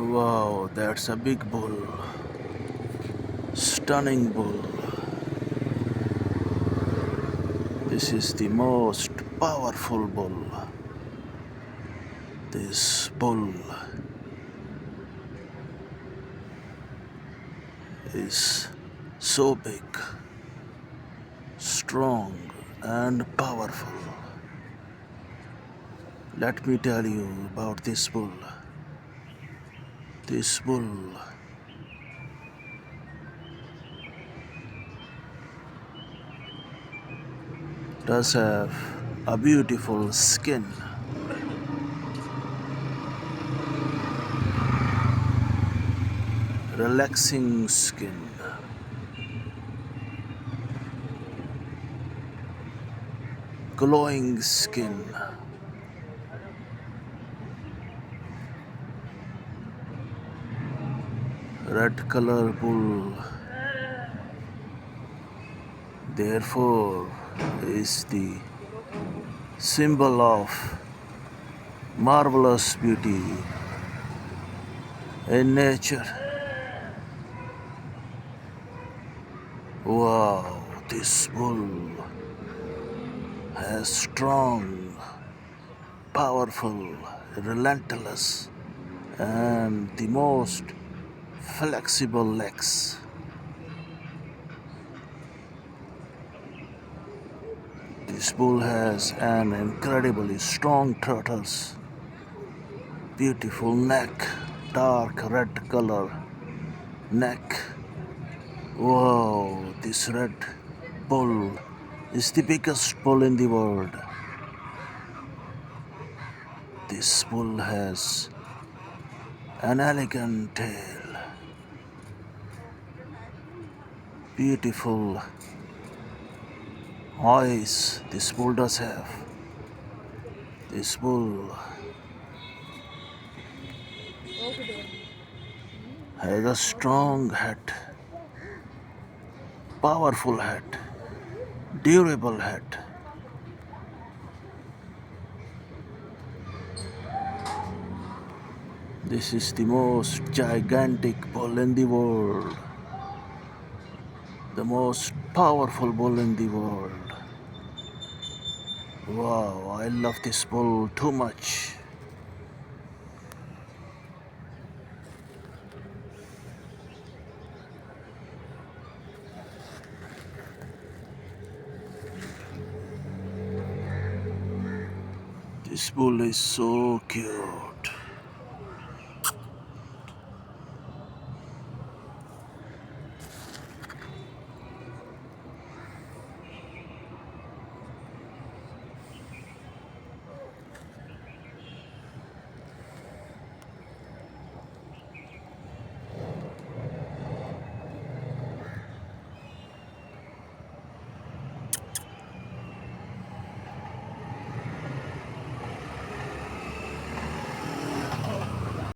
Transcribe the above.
Wow, that's a big bull. Stunning bull. This is the most powerful bull. This bull is so big, strong, and powerful. Let me tell you about this bull. This bull does have a beautiful skin, relaxing skin, glowing skin, red color bull. Therefore, is the symbol of marvelous beauty in nature. Wow, this bull has strong, powerful, relentless, and the most flexible legs. This bull has an incredibly strong trotters, beautiful neck, dark red color neck. Wow, this red bull is the biggest bull in the world. This bull has an elegant tail, beautiful eyes. This bull does have. This bull has a strong head, powerful head, durable head. This is the most gigantic bull in the world, the most powerful bull in the world. Wow, I love this bull too much. This bull is so cute.